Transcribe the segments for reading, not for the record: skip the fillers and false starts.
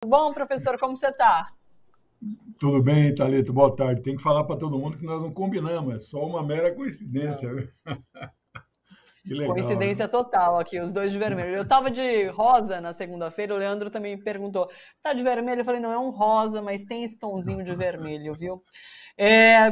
Tudo bom, professor? Como você está? Tudo bem, Thalita? Boa tarde. Tem que falar para todo mundo que nós não combinamos, é só uma mera coincidência, viu? Que legal, viu? Coincidência total aqui, os dois de vermelho. Eu estava de rosa na segunda-feira, o Leandro também me perguntou: você está de vermelho? Eu falei: não, é um rosa, mas tem esse tonzinho de vermelho, viu?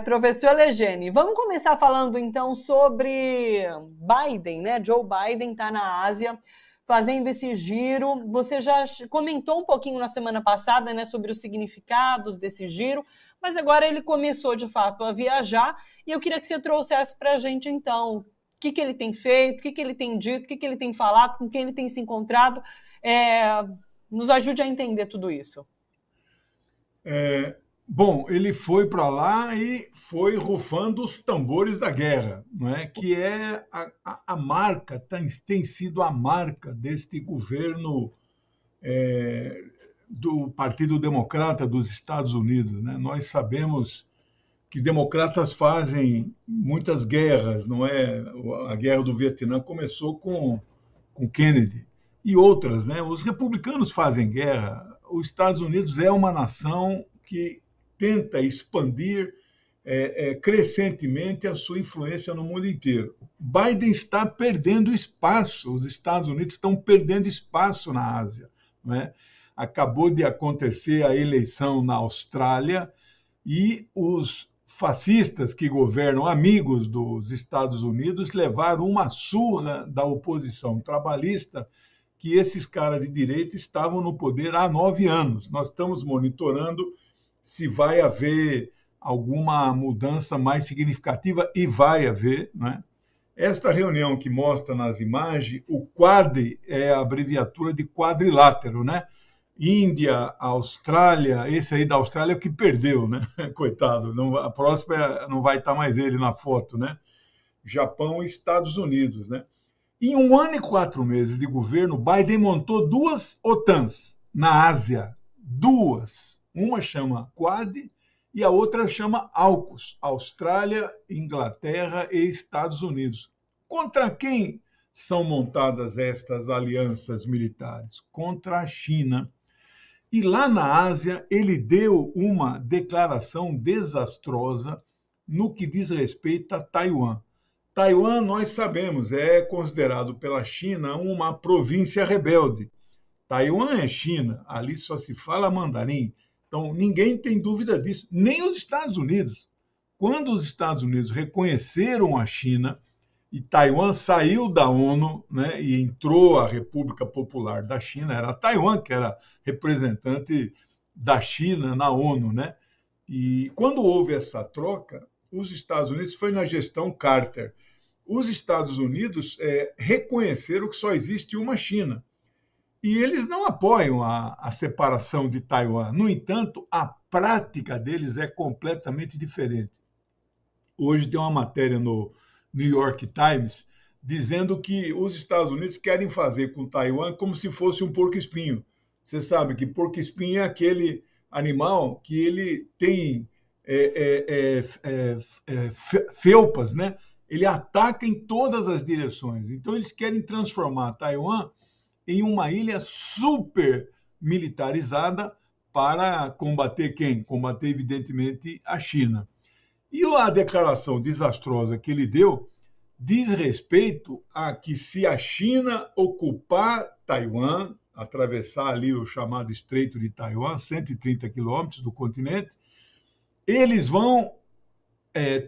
Professor Legene, vamos começar falando então sobre Biden, né? Joe Biden está na Ásia fazendo esse giro. Você já comentou um pouquinho na semana passada, né, sobre os significados desse giro, mas agora ele começou de fato a viajar e eu queria que você trouxesse para a gente então que ele tem feito, o que ele tem dito, o que ele tem falado, com quem ele tem se encontrado. Nos ajude a entender tudo isso. Bom, ele foi para lá e foi rufando os tambores da guerra, não é? Que é a marca, tem sido a marca deste governo do Partido Democrata dos Estados Unidos, né? Nós sabemos que democratas fazem muitas guerras, não é? A guerra do Vietnã começou com Kennedy e outras, né? Os republicanos fazem guerra. Os Estados Unidos é uma nação que tenta expandir crescentemente a sua influência no mundo inteiro. Biden está perdendo espaço, os Estados Unidos estão perdendo espaço na Ásia, não é? Acabou de acontecer a eleição na Austrália e os fascistas que governam, amigos dos Estados Unidos, levaram uma surra da oposição trabalhista, que esses caras de direita estavam no poder há 9 anos. Nós estamos monitorando se vai haver alguma mudança mais significativa, e vai haver, né? Esta reunião que mostra nas imagens, o Quad é a abreviatura de quadrilátero, né? Índia, Austrália, esse aí da Austrália é o que perdeu, né? Coitado, não, a próxima não vai estar mais ele na foto, né? Japão e Estados Unidos, né? Em 1 ano e 4 meses de governo, Biden montou duas OTANs na Ásia, duas. Uma chama Quad e a outra chama AUKUS, Austrália, Inglaterra e Estados Unidos. Contra quem são montadas estas alianças militares? Contra a China. E lá na Ásia, ele deu uma declaração desastrosa no que diz respeito a Taiwan. Taiwan, nós sabemos, é considerado pela China uma província rebelde. Taiwan é China, ali só se fala mandarim. Então, ninguém tem dúvida disso, nem os Estados Unidos. Quando os Estados Unidos reconheceram a China e Taiwan saiu da ONU, né, e entrou a República Popular da China, era Taiwan que era representante da China na ONU, né? E quando houve essa troca, os Estados Unidos, foi na gestão Carter, os Estados Unidos reconheceram que só existe uma China. E eles não apoiam a separação de Taiwan. No entanto, a prática deles é completamente diferente. Hoje tem uma matéria no New York Times dizendo que os Estados Unidos querem fazer com Taiwan como se fosse um porco-espinho. Você sabe que porco-espinho é aquele animal que ele tem felpas, né? Ele ataca em todas as direções. Então, eles querem transformar Taiwan em uma ilha super militarizada para combater quem? Combater, evidentemente, a China. E a declaração desastrosa que ele deu diz respeito a que se a China ocupar Taiwan, atravessar ali o chamado Estreito de Taiwan, 130 quilômetros do continente, eles vão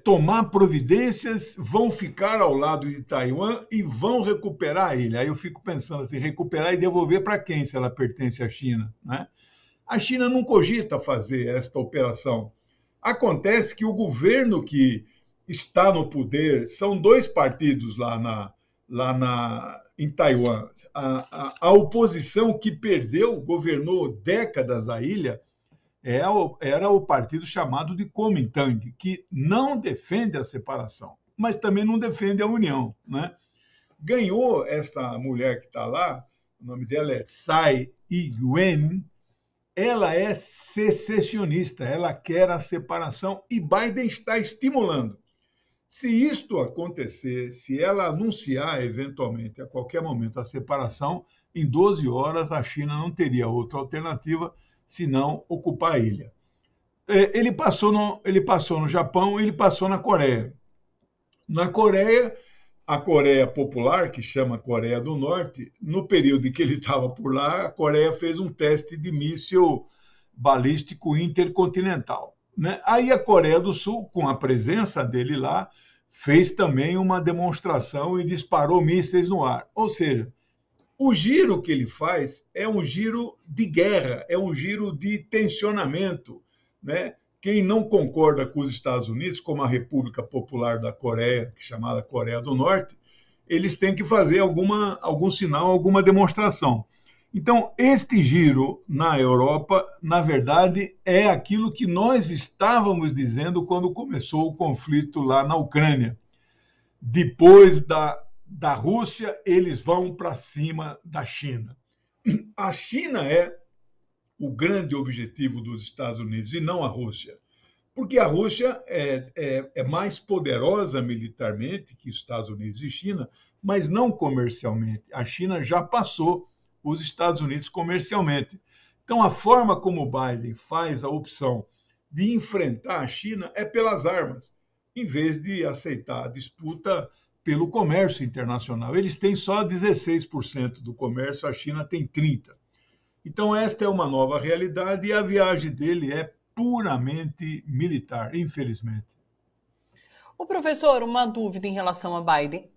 tomar providências, vão ficar ao lado de Taiwan e vão recuperar a ilha. Aí eu fico pensando assim, recuperar e devolver para quem, se ela pertence à China, né? A China não cogita fazer esta operação. Acontece que o governo que está no poder, são dois partidos em Taiwan. A oposição que perdeu, governou décadas a ilha, era o partido chamado de Kuomintang, que não defende a separação, mas também não defende a união, né? Ganhou essa mulher que está lá, o nome dela é Tsai Ing-wen, ela é secessionista, ela quer a separação e Biden está estimulando. Se isto acontecer, se ela anunciar eventualmente, a qualquer momento, a separação, em 12 horas a China não teria outra alternativa se não ocupar a ilha. Ele passou no Japão, ele passou na Coreia. Na Coreia, a Coreia Popular, que chama Coreia do Norte, no período em que ele estava por lá, a Coreia fez um teste de míssil balístico intercontinental, né? Aí a Coreia do Sul, com a presença dele lá, fez também uma demonstração e disparou mísseis no ar. Ou seja, o giro que ele faz é um giro de guerra, é um giro de tensionamento, né? Quem não concorda com os Estados Unidos, como a República Popular da Coreia, chamada Coreia do Norte, eles têm que fazer algum sinal, alguma demonstração. Então, este giro na Europa, na verdade, é aquilo que nós estávamos dizendo quando começou o conflito lá na Ucrânia. Depois da Rússia, eles vão para cima da China. A China é o grande objetivo dos Estados Unidos e não a Rússia, porque a Rússia é mais poderosa militarmente que os Estados Unidos e China, mas não comercialmente. A China já passou os Estados Unidos comercialmente. Então, a forma como o Biden faz a opção de enfrentar a China é pelas armas, em vez de aceitar a disputa pelo comércio internacional. Eles têm só 16% do comércio, a China tem 30%. Então, esta é uma nova realidade e a viagem dele é puramente militar, infelizmente. O professor, uma dúvida em relação a Biden.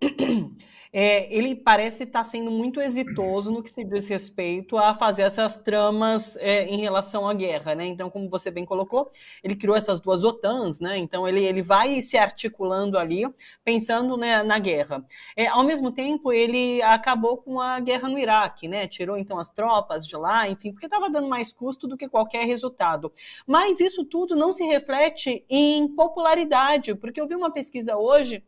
Ele parece estar sendo muito exitoso no que se diz respeito a fazer essas tramas em relação à guerra, né? Então, como você bem colocou, ele criou essas duas OTANs, né? Então, ele vai se articulando ali, pensando, né, na guerra. Ao mesmo tempo, ele acabou com a guerra no Iraque, né? Tirou, então, as tropas de lá, enfim, porque estava dando mais custo do que qualquer resultado. Mas isso tudo não se reflete em popularidade, porque eu vi uma pesquisa hoje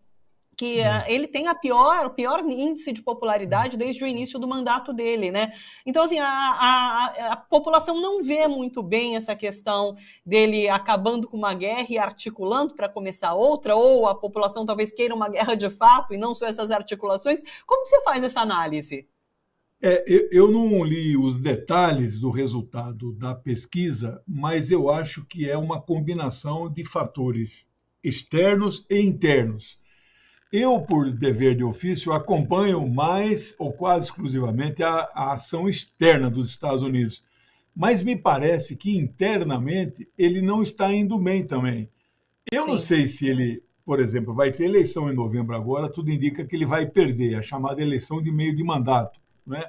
que ele tem o pior índice de popularidade desde o início do mandato dele, né? Então, assim, a população não vê muito bem essa questão dele acabando com uma guerra e articulando para começar outra, ou a população talvez queira uma guerra de fato e não só essas articulações. Como que você faz essa análise? Eu não li os detalhes do resultado da pesquisa, mas eu acho que é uma combinação de fatores externos e internos. Eu, por dever de ofício, acompanho mais ou quase exclusivamente a ação externa dos Estados Unidos, mas me parece que internamente ele não está indo bem também. Eu Sim. Não sei se ele, por exemplo, vai ter eleição em novembro agora, tudo indica que ele vai perder, a chamada eleição de meio de mandato, né?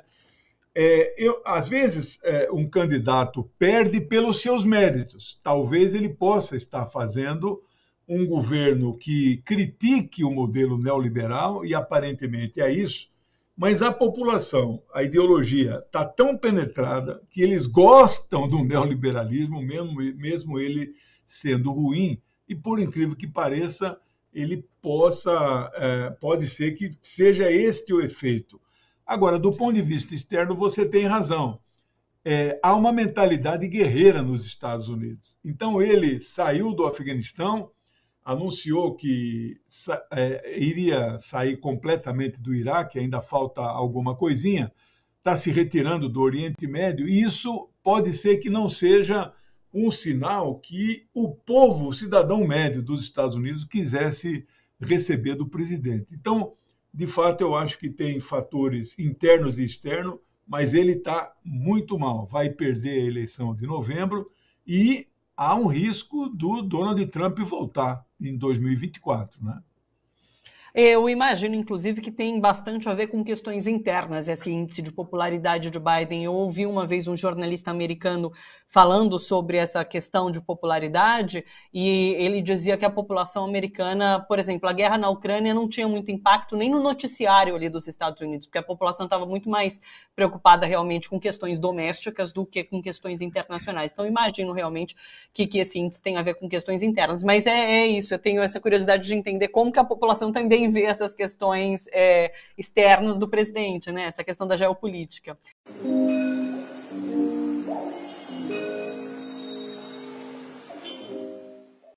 Às vezes, um candidato perde pelos seus méritos. Talvez ele possa estar fazendo um governo que critique o modelo neoliberal, e aparentemente é isso, mas a população, a ideologia está tão penetrada que eles gostam do neoliberalismo, mesmo ele sendo ruim, e por incrível que pareça, ele pode ser que seja este o efeito. Agora, do ponto de vista externo, você tem razão. Há uma mentalidade guerreira nos Estados Unidos. Então, ele saiu do Afeganistão, anunciou que iria sair completamente do Iraque, ainda falta alguma coisinha, está se retirando do Oriente Médio, e isso pode ser que não seja um sinal que o povo, o cidadão médio dos Estados Unidos, quisesse receber do presidente. Então, de fato, eu acho que tem fatores internos e externos, mas ele está muito mal. Vai perder a eleição de novembro e há um risco do Donald Trump voltar em 2024, né? Eu imagino, inclusive, que tem bastante a ver com questões internas, esse índice de popularidade de Biden. Eu ouvi uma vez um jornalista americano falando sobre essa questão de popularidade e ele dizia que a população americana, por exemplo, a guerra na Ucrânia não tinha muito impacto nem no noticiário ali dos Estados Unidos, porque a população estava muito mais preocupada realmente com questões domésticas do que com questões internacionais. Então, imagino realmente que esse índice tem a ver com questões internas. Mas é isso, eu tenho essa curiosidade de entender como que a população também vê essas questões externas do presidente, né? Essa questão da geopolítica.